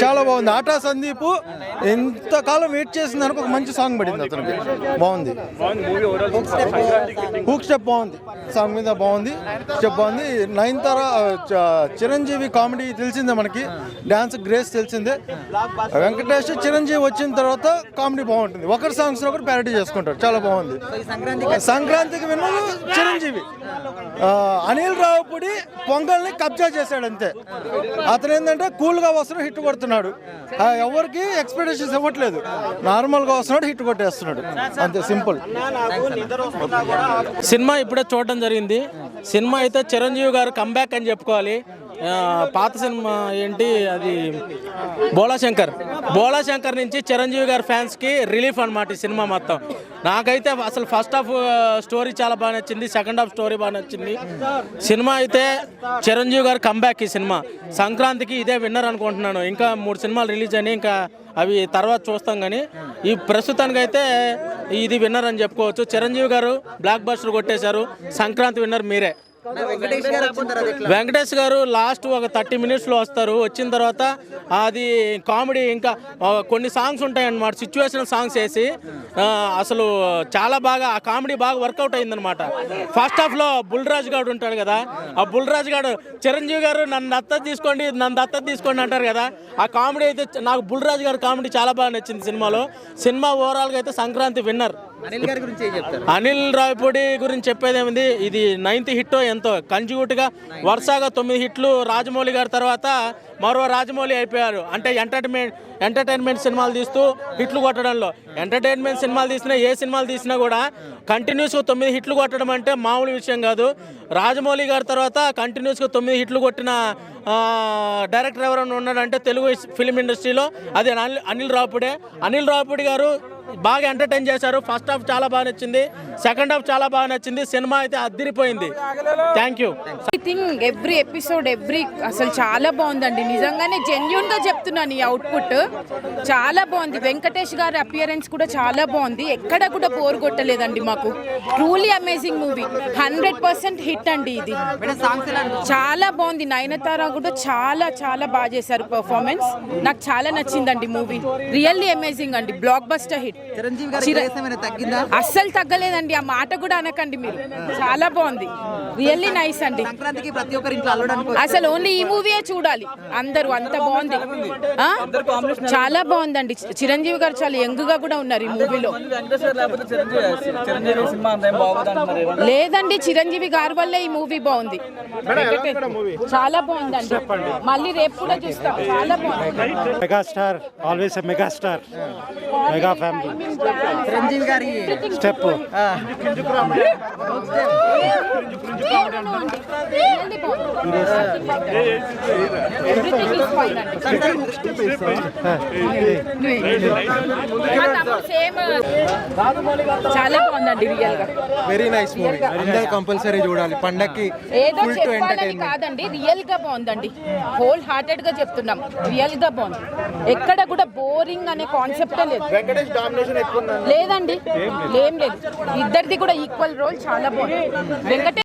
చాలా బాగుంది. ఆటా సందీప్ ఎంతకాలం వెయిట్ చేసింది అనుకో, ఒక మంచి సాంగ్ పడింది అతనికి. బాగుంది, హూక్ స్టెప్ బాగుంది, సాంగ్ మీద బాగుంది, స్టెప్ బాగుంది. నయనతార చిరంజీవి కామెడీ తెలిసిందే మనకి, డాన్స్ గ్రేస్ తెలిసిందే. వెంకటేష్ చిరంజీవి వచ్చిన తర్వాత కామెడీ బాగుంటుంది. ఒకరి సాంగ్స్ లో ఒకటి ప్యారడీ చేసుకుంటారు, చాలా బాగుంది. సంక్రాంతికి విన్నరు చిరంజీవి. అనిల్ రావుపూడి పొంగల్ని కబ్జా చేశాడు అంతే. అతను ఏంటంటే కూల్ గా వస్తున్నాడు, హిట్ కొడుతున్నాడు. ఎవరికి ఎక్స్పెక్టేషన్స్ ఇవ్వట్లేదు, నార్మల్ గా వస్తున్నాడు, హిట్ కొట్టేస్తున్నాడు, అంతే, సింపుల్. సినిమా ఇప్పుడే చూడడం జరిగింది. సినిమా అయితే చిరంజీవి గారు కంబ్యాక్ అని చెప్పుకోవాలి. పాత సినిమా ఏంటి అది, బోలా శంకర్ నుంచి చిరంజీవి గారి ఫ్యాన్స్కి రిలీఫ్ అనమాట ఈ సినిమా మొత్తం. నాకైతే అసలు ఫస్ట్ హాఫ్ స్టోరీ చాలా బాగా నచ్చింది, సెకండ్ హాఫ్ స్టోరీ బాగా నచ్చింది. సినిమా అయితే చిరంజీవి గారు కంబ్యాక్ ఈ సినిమా. సంక్రాంతికి ఇదే విన్నర్ అనుకుంటున్నాను. ఇంకా 3 సినిమాలు రిలీజ్ అయినాయి, ఇంకా అవి తర్వాత చూస్తాం. కానీ ఈ ప్రస్తుతానికైతే ఇది విన్నర్ అని చెప్పుకోవచ్చు. చిరంజీవి గారు బ్లాక్ బస్టర్ కొట్టేశారు. సంక్రాంతి విన్నర్ మీరే. వెంకటేష్ గారు లాస్ట్ ఒక 30 మినిట్స్లో వస్తారు. వచ్చిన తర్వాత అది కామెడీ, ఇంకా కొన్ని సాంగ్స్ ఉంటాయన్నమాట, సిచ్యువేషనల్ సాంగ్స్ వేసి అసలు చాలా బాగా ఆ కామెడీ బాగా వర్కౌట్ అయిందనమాట. ఫస్ట్ హాఫ్లో బుల్రాజ్ గారు ఉంటాడు కదా, ఆ బుల్రాజ్ గారు చిరంజీవి గారు నన్ను దత్తత తీసుకోండి అంటారు కదా, ఆ కామెడీ అయితే నాకు బుల్రాజ్ గారు కామెడీ చాలా బాగా నచ్చింది సినిమాలో. సినిమా ఓవరాల్గా అయితే సంక్రాంతి విన్నర్. అనిల్ రావిపూడి గురించి చెప్పేదేమింది, ఇది 9th హిట్ ఎంతో కన్జ్యూటివ్గా వరుసగా 9 హిట్లు. రాజమౌళి గారి తర్వాత మరో రాజమౌళి అయిపోయారు. అంటే ఎంటర్టైన్మెంట్ సినిమాలు తీస్తూ హిట్లు కొట్టడంలో, ఎంటర్టైన్మెంట్ సినిమాలు తీసినా ఏ సినిమాలు తీసినా కూడా కంటిన్యూస్గా 9 హిట్లు కొట్టడం అంటే మామూలు విషయం కాదు. రాజమౌళి గారి తర్వాత కంటిన్యూస్గా 9 హిట్లు కొట్టిన డైరెక్టర్ ఎవరైనా ఉన్నాడంటే తెలుగు ఫిలిం ఇండస్ట్రీలో అది అనిల్ రావిపూడే. అనిల్ రావిపూడి గారు బాగా ఎంటర్టైన్ చేశారు. ఫస్ట్ హాఫ్ చాలా బాగా నచ్చింది, సెకండ్ హాఫ్ చాలా బాగా నచ్చింది. సినిమా అయితే అదిరిపోయింది. Thank you. ఎవ్రీ ఎపిసోడ్ అసలు చాలా బాగుందండి. నిజంగానే జెన్యూన్ గా చెప్తున్నాను, ఈ అవుట్పుట్ చాలా బాగుంది. వెంకటేష్ గారి అపియరెన్స్ కూడా చాలా బాగుంది, ఎక్కడ కూడా బోర్ కొట్టలేదండి మాకు. ట్రూలీ అమేజింగ్ మూవీ, 100% హిట్ అండి. ఇది చాలా బాగుంది. నయనతార కూడా చాలా చాలా బాగా చేశారు పర్ఫార్మెన్స్. నాకు చాలా నచ్చిందండి మూవీ, రియల్లీ అమేజింగ్ అండి, బ్లాక్ బస్టర్ హిట్. అస్సలు తగ్గలేదండి, ఆ మాట కూడా అనకండి మీరు. చాలా బాగుంది, రియల్లీ నైస్ అండి. అసలు ఓన్లీ ఈ మూవీయే చూడాలి అందరూ, అంత బాగుంది. చాలా బాగుందండి. చిరంజీవి గారు చాలా యంగ్ గా కూడా ఉన్నారు ఈ మూవీలో. లేదండి, చిరంజీవి గారి వల్లే ఈ మూవీ బాగుంది, చాలా బాగుందండి. మళ్ళీ రేపు కూడా చూస్తాం. చాలా బాగుంది. Megastar, always a megastar, mega family. Chiranjeevi గారి స్టెప్ చాలా బాగుందండి, రియల్ గా వెరీ నైస్ మూవీ. అందరూ కంపల్సరీ చూడాలి పండక్కి. ఏదో చెప్పాలని కాదండి, రియల్ గా బాగుందండి. హోల్ హార్టెడ్ గా చెప్తున్నాం, రియల్ గా బాగుంది. ఎక్కడ కూడా బోరింగ్ అనే కాన్సెప్టే లేదు. లేదండి, ఏం లేదు. ఇద్దరిది కూడా ఈక్వల్ రోల్, చాలా బాగుంది. వెంకటేష్